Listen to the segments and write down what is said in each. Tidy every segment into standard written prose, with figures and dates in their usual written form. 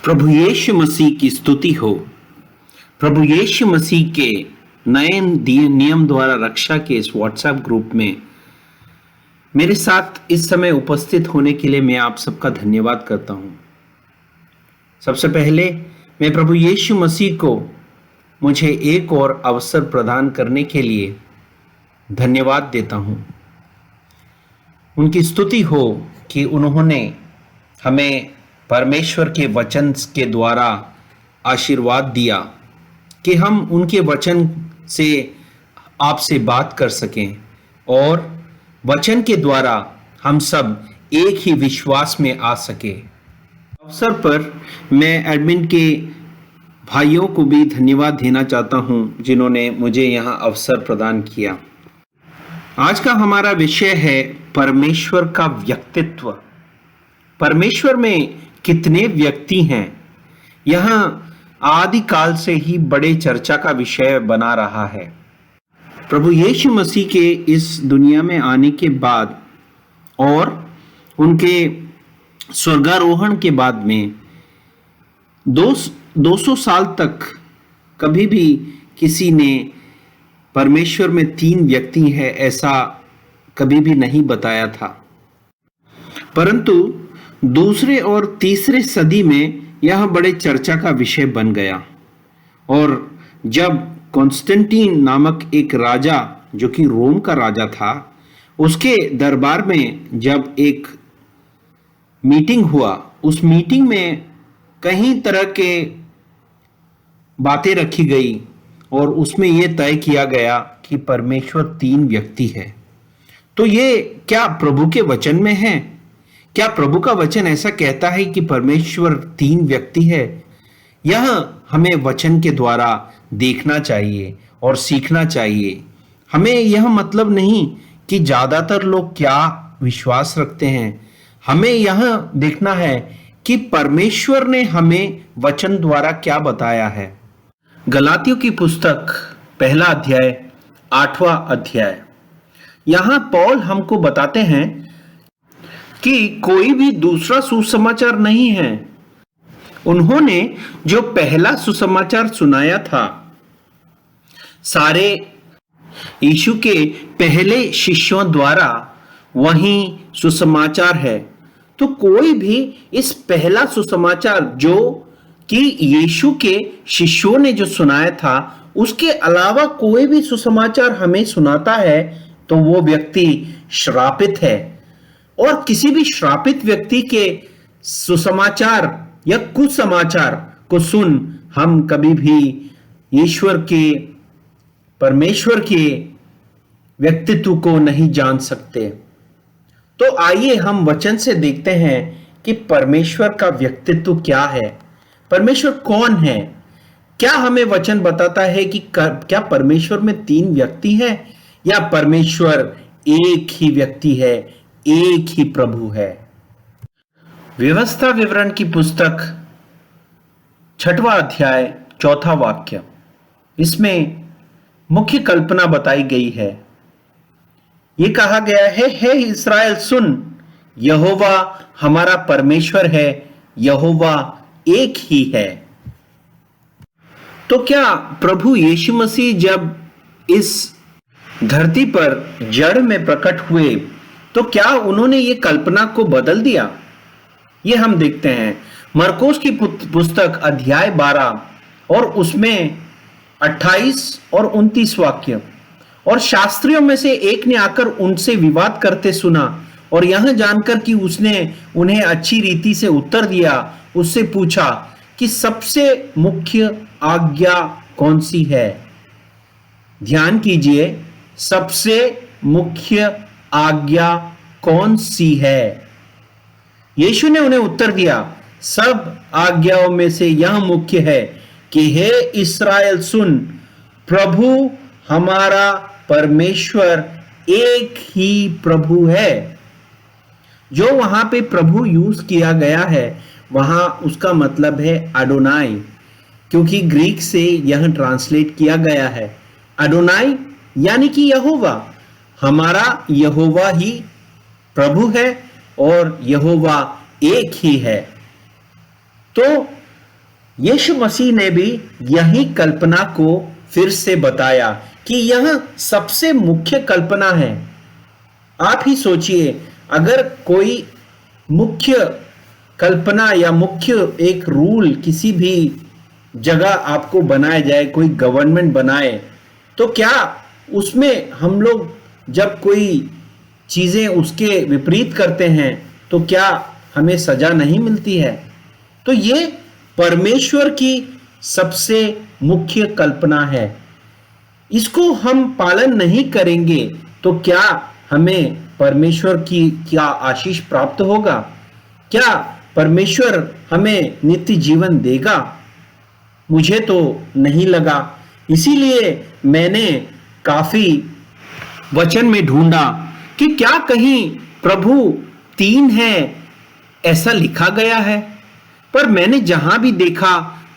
प्रभु यीशु मसीह की स्तुति हो। प्रभु यीशु मसीह के नए दिए नियम द्वारा रक्षा के इस व्हाट्सएप ग्रुप में मेरे साथ इस समय उपस्थित होने के लिए मैं आप सबका धन्यवाद करता हूं। सबसे पहले मैं प्रभु यीशु मसीह को मुझे एक और अवसर प्रदान करने के लिए धन्यवाद देता हूं। उनकी स्तुति हो कि उन्होंने हमें परमेश्वर के वचन के द्वारा आशीर्वाद दिया कि हम उनके वचन से आपसे बात कर सकें और वचन के द्वारा हम सब एक ही विश्वास में आ सके। अवसर पर मैं एडमिन के भाइयों को भी धन्यवाद देना चाहता हूं जिन्होंने मुझे यहां अवसर प्रदान किया। आज का हमारा विषय है परमेश्वर का व्यक्तित्व। परमेश्वर में कितने व्यक्ति हैं, यह आदिकाल से ही बड़े चर्चा का विषय बना रहा है। प्रभु यीशु मसीह के इस दुनिया में आने के बाद और उनके स्वर्गारोहण के बाद में 200 साल तक कभी भी किसी ने परमेश्वर में 3 व्यक्ति है ऐसा कभी भी नहीं बताया था। परंतु दूसरे और तीसरे सदी में यह बड़े चर्चा का विषय बन गया और जब कॉन्स्टेंटीन नामक एक राजा जो कि रोम का राजा था, उसके दरबार में जब एक मीटिंग हुआ, उस मीटिंग में कई तरह के बातें रखी गई और उसमें यह तय किया गया कि परमेश्वर 3 व्यक्ति है। तो ये क्या प्रभु के वचन में है? क्या प्रभु का वचन ऐसा कहता है कि परमेश्वर 3 व्यक्ति है? यह हमें वचन के द्वारा देखना चाहिए और सीखना चाहिए। हमें यह मतलब नहीं कि ज्यादातर लोग क्या विश्वास रखते हैं, हमें यह देखना है कि परमेश्वर ने हमें वचन द्वारा क्या बताया है। गलातियों की पुस्तक 1 अध्याय 8वां अध्याय, यहां पौल हमको बताते हैं कि कोई भी दूसरा सुसमाचार नहीं है। उन्होंने जो पहला सुसमाचार सुनाया था, सारे यीशु के पहले शिष्यों द्वारा वही सुसमाचार है। तो कोई भी इस पहला सुसमाचार जो कि यीशु के शिष्यों ने जो सुनाया था, उसके अलावा कोई भी सुसमाचार हमें सुनाता है तो वो व्यक्ति श्रापित है। और किसी भी श्रापित व्यक्ति के सुसमाचार या कुसमाचार को सुन हम कभी भी ईश्वर के परमेश्वर के व्यक्तित्व को नहीं जान सकते। तो आइए हम वचन से देखते हैं कि परमेश्वर का व्यक्तित्व क्या है, परमेश्वर कौन है। क्या हमें वचन बताता है कि क्या परमेश्वर में 3 व्यक्ति हैं या परमेश्वर एक ही व्यक्ति है, एक ही प्रभु है। व्यवस्था विवरण की पुस्तक 6वां अध्याय 4वां वाक्य, इसमें मुख्य कल्पना बताई गई है। यह कहा गया है, हे इस्राएल सुन, यहोवा हमारा परमेश्वर है, यहोवा एक ही है। तो क्या प्रभु यीशु मसीह जब इस धरती पर जड़ में प्रकट हुए तो क्या उन्होंने ये कल्पना को बदल दिया? ये हम देखते हैं मरकोस की पुस्तक अध्याय 12 और उसमें 28 और 29 वाक्य। और शास्त्रियों में से एक ने आकर उनसे विवाद करते सुना और यह जानकर कि उसने उन्हें अच्छी रीति से उत्तर दिया, उससे पूछा कि सबसे मुख्य आज्ञा कौन सी है? ध्यान कीजिए, सबसे मुख्य आज्ञा कौन सी है? यीशु ने उन्हें उत्तर दिया, सब आज्ञाओं में से यह मुख्य है कि हे इस्राएल सुन, प्रभु हमारा परमेश्वर एक ही प्रभु है। जो वहां पे प्रभु यूज किया गया है वहां उसका मतलब है अडोनाई, क्योंकि ग्रीक से यह ट्रांसलेट किया गया है। अडोनाई यानी कि यहोवा, हमारा यहोवा ही प्रभु है और यहोवा एक ही है। तो यीशु मसीह ने भी यही कल्पना को फिर से बताया कि यह सबसे मुख्य कल्पना है। आप ही सोचिए, अगर कोई मुख्य कल्पना या मुख्य एक रूल किसी भी जगह आपको बनाया जाए, कोई गवर्नमेंट बनाए, तो क्या उसमें हम लोग जब कोई चीजें उसके विपरीत करते हैं तो क्या हमें सजा नहीं मिलती है? तो ये परमेश्वर की सबसे मुख्य कल्पना है। इसको हम पालन नहीं करेंगे तो क्या हमें परमेश्वर की क्या आशीष प्राप्त होगा? क्या परमेश्वर हमें नित्य जीवन देगा? मुझे तो नहीं लगा। इसीलिए मैंने काफी वचन में ढूंढा कि क्या कहीं प्रभु 3 है ऐसा लिखा गया है, पर मैंने जहां भी देखा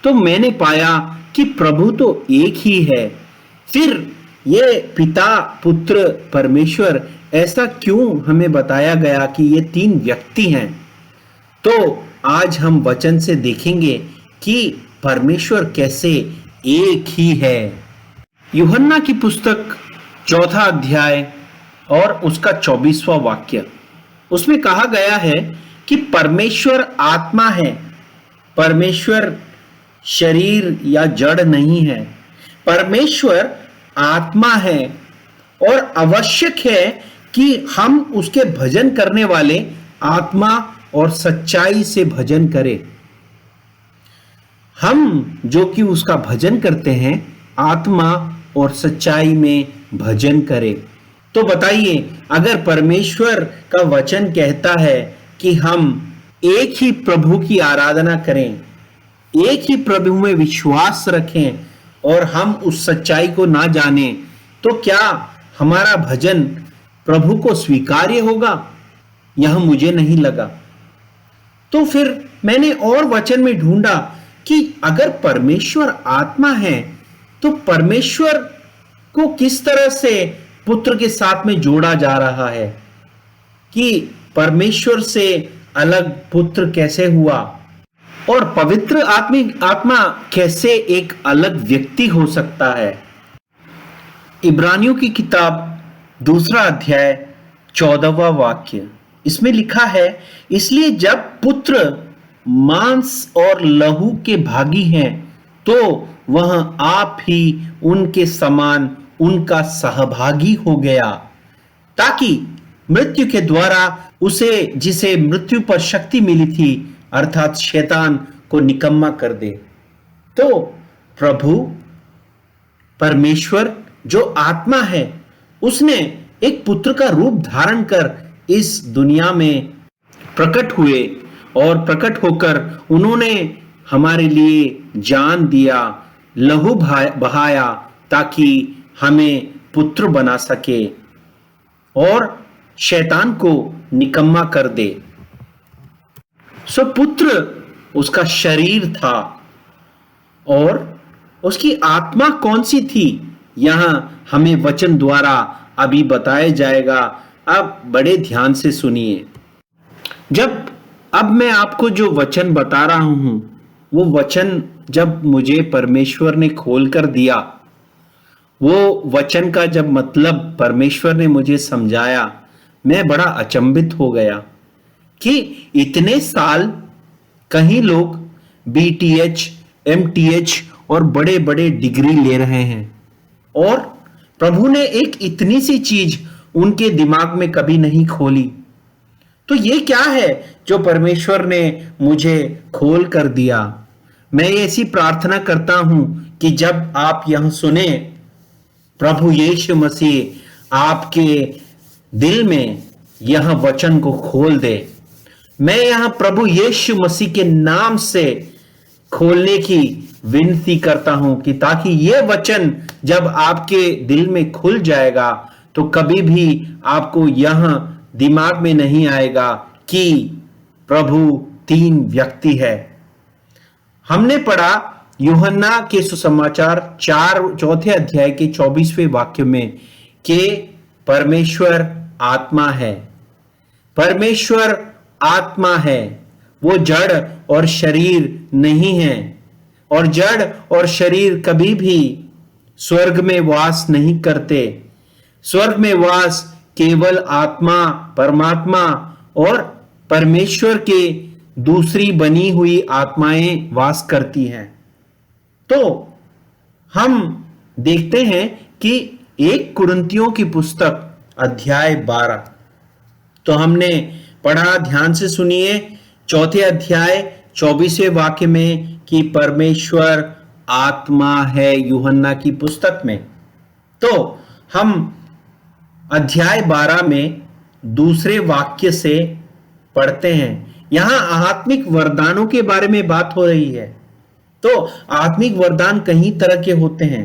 तो मैंने पाया कि प्रभु तो एक ही है। फिर ये पिता पुत्र परमेश्वर ऐसा क्यों हमें बताया गया कि ये 3 व्यक्ति हैं? तो आज हम वचन से देखेंगे कि परमेश्वर कैसे एक ही है। यूहन्ना की पुस्तक 4 अध्याय और उसका 24वां वाक्य, उसमें कहा गया है कि परमेश्वर आत्मा है। परमेश्वर शरीर या जड़ नहीं है। परमेश्वर आत्मा है और आवश्यक है कि हम उसके भजन करने वाले आत्मा और सच्चाई से भजन करें। हम जो कि उसका भजन करते हैं आत्मा और सच्चाई में भजन करें। तो बताइए, अगर परमेश्वर का वचन कहता है कि हम एक ही प्रभु की आराधना करें, एक ही प्रभु में विश्वास रखें और हम उस सच्चाई को ना जाने, तो क्या हमारा भजन प्रभु को स्वीकार्य होगा? यह मुझे नहीं लगा। तो फिर मैंने और वचन में ढूंढा कि अगर परमेश्वर आत्मा है तो परमेश्वर को किस तरह से पुत्र के साथ में जोड़ा जा रहा है, कि परमेश्वर से अलग पुत्र कैसे हुआ और पवित्र आत्मा कैसे एक अलग व्यक्ति हो सकता है। इब्रानियों की किताब 2 अध्याय 14वां वाक्य, इसमें लिखा है, इसलिए जब पुत्र मांस और लहू के भागी हैं तो वह आप ही उनके समान उनका सहभागी हो गया, ताकि मृत्यु के द्वारा उसे जिसे मृत्यु पर शक्ति मिली थी अर्थात शैतान को निकम्मा कर दे। तो प्रभु परमेश्वर जो आत्मा है उसने एक पुत्र का रूप धारण कर इस दुनिया में प्रकट हुए और प्रकट होकर उन्होंने हमारे लिए जान दिया, लहू बहाया, ताकि हमें पुत्र बना सके और शैतान को निकम्मा कर दे। सो पुत्र उसका शरीर था और उसकी आत्मा कौन सी थी, यहां हमें वचन द्वारा अभी बताया जाएगा। अब बड़े ध्यान से सुनिए। अब मैं आपको जो वचन बता रहा हूं वो वचन जब मुझे परमेश्वर ने खोल कर दिया, वो वचन का जब मतलब परमेश्वर ने मुझे समझाया, मैं बड़ा अचंभित हो गया कि इतने साल कहीं लोग BTH, MTH और बड़े बड़े डिग्री ले रहे हैं और प्रभु ने एक इतनी सी चीज उनके दिमाग में कभी नहीं खोली। तो ये क्या है जो परमेश्वर ने मुझे खोल कर दिया? मैं ऐसी प्रार्थना करता हूं कि जब आप यह सुने, प्रभु यीशु मसीह आपके दिल में यह वचन को खोल दे। मैं यहां प्रभु यीशु मसीह के नाम से खोलने की विनती करता हूं कि ताकि यह वचन जब आपके दिल में खुल जाएगा तो कभी भी आपको यह दिमाग में नहीं आएगा कि प्रभु 3 व्यक्ति है। हमने पढ़ा यूहन्ना के सुसमाचार 4 अध्याय के 24वें वाक्य में कि परमेश्वर आत्मा है। परमेश्वर आत्मा है, वो जड़ और शरीर नहीं है। और जड़ और शरीर कभी भी स्वर्ग में वास नहीं करते। स्वर्ग में वास केवल आत्मा, परमात्मा और परमेश्वर के दूसरी बनी हुई आत्माएं वास करती हैं। तो हम देखते हैं कि 1 कुरिन्थियों की पुस्तक अध्याय 12, तो हमने पढ़ा, ध्यान से सुनिए, 4 अध्याय 24वें वाक्य में कि परमेश्वर आत्मा है, यूहन्ना की पुस्तक में। तो हम अध्याय 12 में दूसरे वाक्य से पढ़ते हैं। यहां आत्मिक वरदानों के बारे में बात हो रही है। तो आत्मिक वरदान कई तरह के होते हैं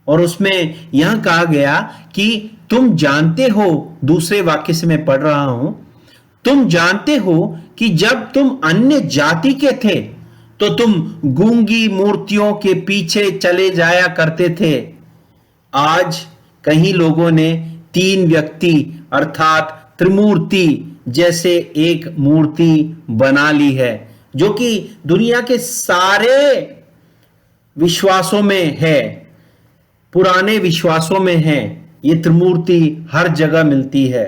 और उसमें यह कहा गया कि तुम जानते हो, दूसरे वाक्य से मैं पढ़ रहा हूं, तुम जानते हो कि जब तुम अन्य जाति के थे तो तुम गूंगी मूर्तियों के पीछे चले जाया करते थे। आज कई लोगों ने 3 व्यक्ति अर्थात त्रिमूर्ति जैसे एक मूर्ति बना ली है, जो कि दुनिया के सारे विश्वासों में है, पुराने विश्वासों में है। ये त्रिमूर्ति हर जगह मिलती है।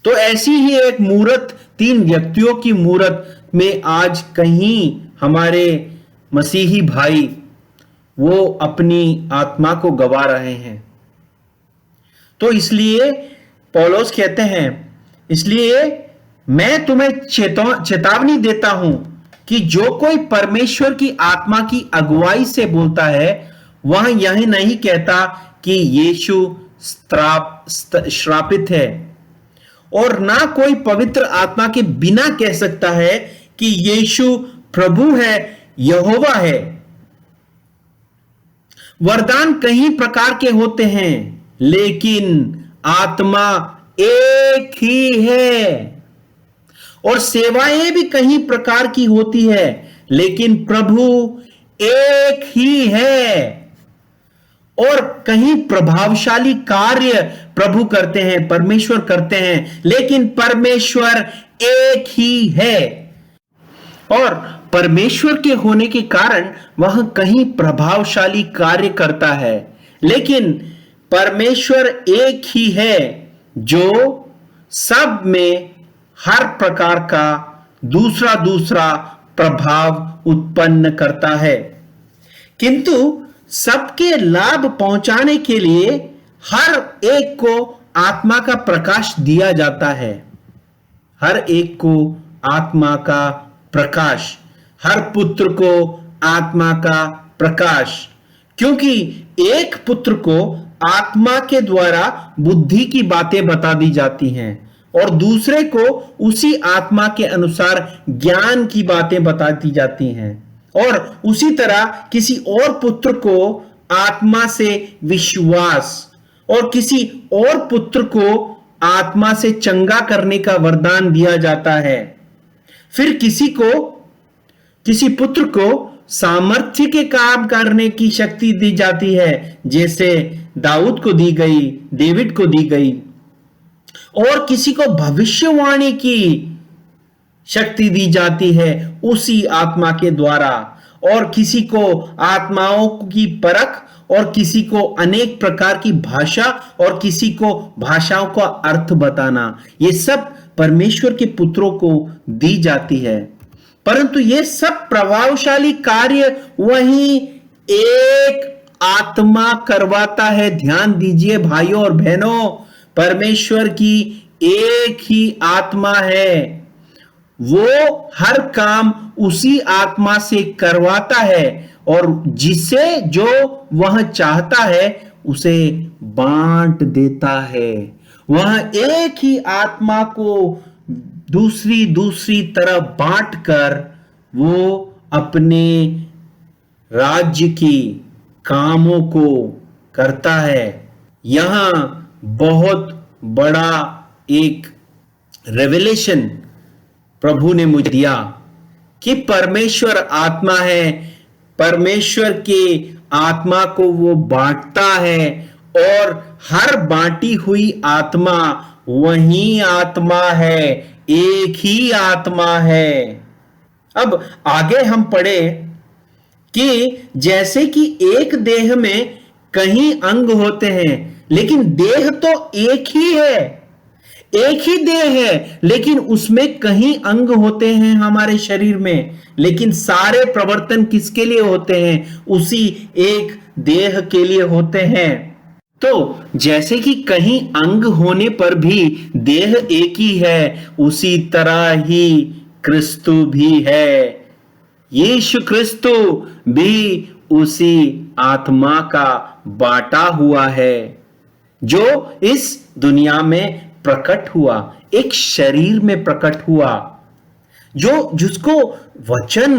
तो ऐसी ही एक मूर्त, 3 व्यक्तियों की मूर्त में आज कहीं हमारे मसीही भाई वो अपनी आत्मा को गवा रहे हैं। तो इसलिए पौलुस कहते हैं, इसलिए मैं तुम्हें चेतावनी देता हूं कि जो कोई परमेश्वर की आत्मा की अगुवाई से बोलता है वह यह नहीं कहता कि यीशु श्रापित है, और ना कोई पवित्र आत्मा के बिना कह सकता है कि यीशु प्रभु है, यहोवा है। वरदान कई प्रकार के होते हैं, लेकिन आत्मा एक ही है। और सेवाएं भी कई प्रकार की होती है, लेकिन प्रभु एक ही है। और कहीं प्रभावशाली कार्य प्रभु करते हैं, परमेश्वर करते हैं, लेकिन परमेश्वर एक ही है। और परमेश्वर के होने के कारण वह कहीं प्रभावशाली कार्य करता है, लेकिन परमेश्वर एक ही है जो सब में हर प्रकार का दूसरा दूसरा प्रभाव उत्पन्न करता है। किंतु सबके लाभ पहुंचाने के लिए हर एक को आत्मा का प्रकाश दिया जाता है। हर एक को आत्मा का प्रकाश, हर पुत्र को आत्मा का प्रकाश, क्योंकि एक पुत्र को आत्मा के द्वारा बुद्धि की बातें बता दी जाती हैं और दूसरे को उसी आत्मा के अनुसार ज्ञान की बातें बता दी जाती हैं। और उसी तरह किसी और पुत्र को आत्मा से विश्वास और किसी और पुत्र को आत्मा से चंगा करने का वरदान दिया जाता है। फिर किसी पुत्र को सामर्थ्य के काम करने की शक्ति दी जाती है, जैसे दाऊद को दी गई, डेविड को दी गई। और किसी को भविष्यवाणी की शक्ति दी जाती है उसी आत्मा के द्वारा, और किसी को आत्माओं की परख, और किसी को अनेक प्रकार की भाषा, और किसी को भाषाओं का अर्थ बताना। ये सब परमेश्वर के पुत्रों को दी जाती है। परंतु ये सब प्रभावशाली कार्य वही एक आत्मा करवाता है। ध्यान दीजिए भाइयों और बहनों, परमेश्वर की एक ही आत्मा है, वो हर काम उसी आत्मा से करवाता है, और जिसे जो वह चाहता है उसे बांट देता है। वह एक ही आत्मा को दूसरी तरफ बांट कर वो अपने राज्य की कामों को करता है। यहां बहुत बड़ा एक रेवलेशन प्रभु ने मुझे दिया कि परमेश्वर आत्मा है, परमेश्वर के आत्मा को वो बांटता है, और हर बांटी हुई आत्मा वही आत्मा है, एक ही आत्मा है। अब आगे हम पढ़े कि जैसे कि एक देह में कई अंग होते हैं, लेकिन देह तो एक ही है, एक ही देह है, लेकिन उसमें कई अंग होते हैं हमारे शरीर में, लेकिन सारे प्रवर्तन किसके लिए होते हैं? उसी एक देह के लिए होते हैं। तो जैसे कि कहीं अंग होने पर भी देह एक ही है, उसी तरह ही क्रिस्तु भी है। यीशु क्रिस्तु भी उसी आत्मा का बांटा हुआ है जो इस दुनिया में प्रकट हुआ, एक शरीर में प्रकट हुआ, जो जिसको वचन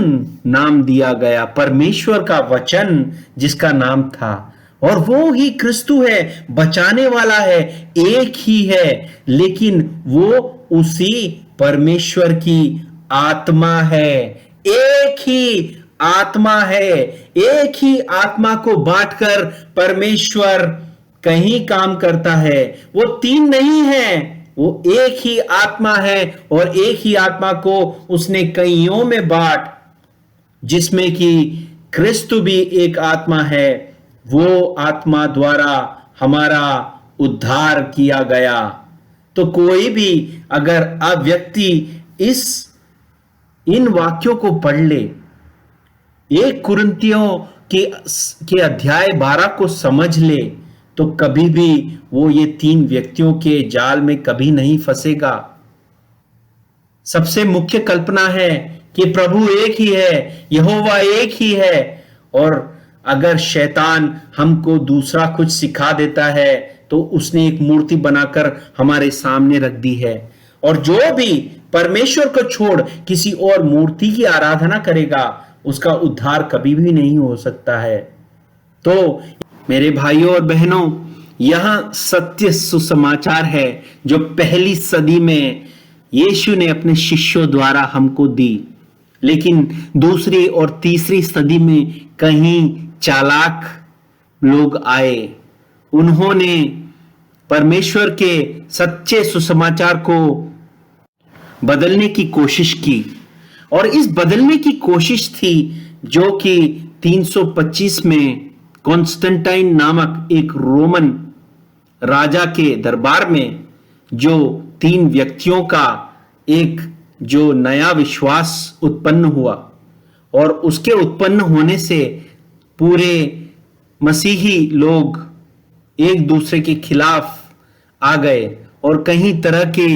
नाम दिया गया, परमेश्वर का वचन जिसका नाम था, और वो ही क्रिस्तु है, बचाने वाला है, एक ही है, लेकिन वो उसी परमेश्वर की आत्मा है। एक ही आत्मा है, एक ही आत्मा को बांटकर परमेश्वर कहीं काम करता है। वो तीन नहीं है, वो एक ही आत्मा है, और एक ही आत्मा को उसने कईयों में बांट, जिसमें कि क्रिस्तु भी एक आत्मा है। वो आत्मा द्वारा हमारा उद्धार किया गया। तो कोई भी अगर अब व्यक्ति इन वाक्यों को पढ़ ले, 1 कुरिन्थियों के अध्याय 12 को समझ ले, तो कभी भी वो ये 3 व्यक्तियों के जाल में कभी नहीं फंसेगा। सबसे मुख्य कल्पना है कि प्रभु एक ही है, यहोवा एक ही है, और अगर शैतान हमको दूसरा कुछ सिखा देता है तो उसने एक मूर्ति बनाकर हमारे सामने रख दी है, और जो भी परमेश्वर को छोड़ किसी और मूर्ति की आराधना करेगा उसका उद्धार कभी भी नहीं हो सकता है। तो मेरे भाइयों और बहनों, यहां सत्य सुसमाचार है जो पहली सदी में यीशु ने अपने शिष्यों द्वारा हमको दी, लेकिन दूसरी और तीसरी सदी में कहीं चालाक लोग आए, उन्होंने परमेश्वर के सच्चे सुसमाचार को बदलने की कोशिश की, और इस बदलने की कोशिश थी जो कि 325 में कॉन्स्टेंटाइन नामक एक रोमन राजा के दरबार में जो 3 व्यक्तियों का एक जो नया विश्वास उत्पन्न हुआ, और उसके उत्पन्न होने से पूरे मसीही लोग एक दूसरे के खिलाफ आ गए और कई तरह के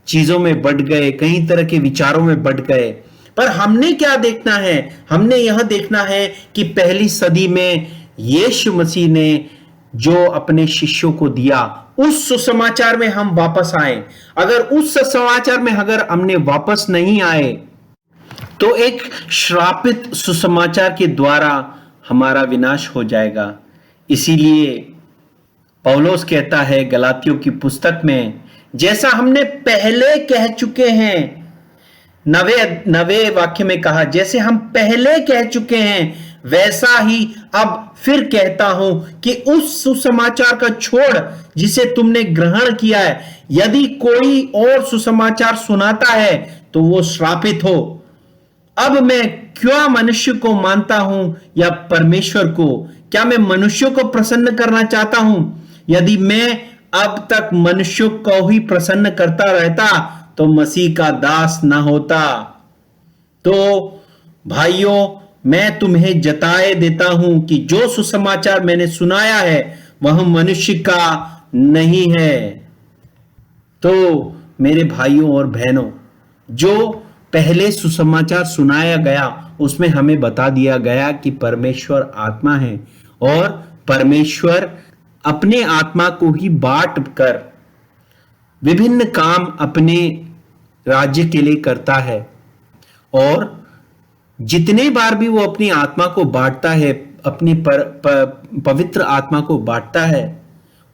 चीजों में बढ़ गए, कई तरह के विचारों में बढ़ गए। पर हमने क्या देखना है? हमने यह देखना है कि पहली सदी में यीशु मसीह ने जो अपने शिष्यों को दिया, उस सुसमाचार में हम वापस आए। अगर उस सुसमाचार में अगर हमने वापस नहीं आए तो एक श्रापित सुसमाचार के द्वारा हमारा विनाश हो जाएगा। इसीलिए पौलुस कहता है गलातियों की पुस्तक में, जैसा हमने पहले कह चुके हैं, 9वें वाक्य में कहा, जैसे हम पहले कह चुके हैं वैसा ही अब फिर कहता हूं कि उस सुसमाचार का छोड़ जिसे तुमने ग्रहण किया है, यदि कोई और सुसमाचार सुनाता है तो वो श्रापित हो। अब मैं क्या मनुष्य को मानता हूं या परमेश्वर को? क्या मैं मनुष्यों को प्रसन्न करना चाहता हूं? यदि मैं अब तक मनुष्यों को ही प्रसन्न करता रहता तो मसीह का दास ना होता। तो भाइयों, मैं तुम्हें जताए देता हूं कि जो सुसमाचार मैंने सुनाया है वह मनुष्य का नहीं है। तो मेरे भाइयों और बहनों, जो पहले सुसमाचार सुनाया गया उसमें हमें बता दिया गया कि परमेश्वर आत्मा है, और परमेश्वर अपने आत्मा को ही बांट कर विभिन्न काम अपने राज्य के लिए करता है। और जितने बार भी वो अपनी आत्मा को बांटता है, अपनी पवित्र आत्मा को बांटता है,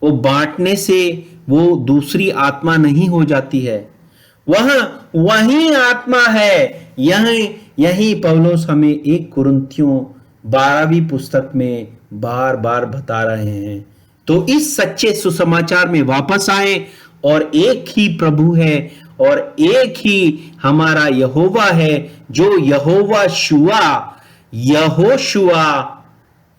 वो बांटने से वो दूसरी आत्मा नहीं हो जाती है, वह वही आत्मा है। यही पौलुस हमें 1 कुरिन्थियों 12वीं पुस्तक में बार बार बता रहे हैं। तो इस सच्चे सुसमाचार में वापस आए, और एक ही प्रभु है और एक ही हमारा यहोवा है, जो यहोवा शुआ यहोशुआ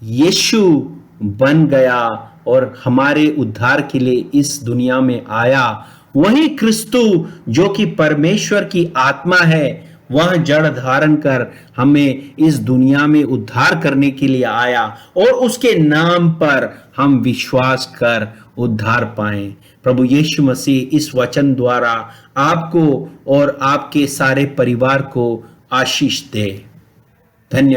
यीशु बन गया और हमारे उद्धार के लिए इस दुनिया में आया। वही क्रिस्तु जो कि परमेश्वर की आत्मा है, वह जड़ धारण कर हमें इस दुनिया में उद्धार करने के लिए आया और उसके नाम पर हम विश्वास कर उद्धार पाएं। प्रभु यीशु मसीह इस वचन द्वारा आपको और आपके सारे परिवार को आशीष दे। धन्यवाद।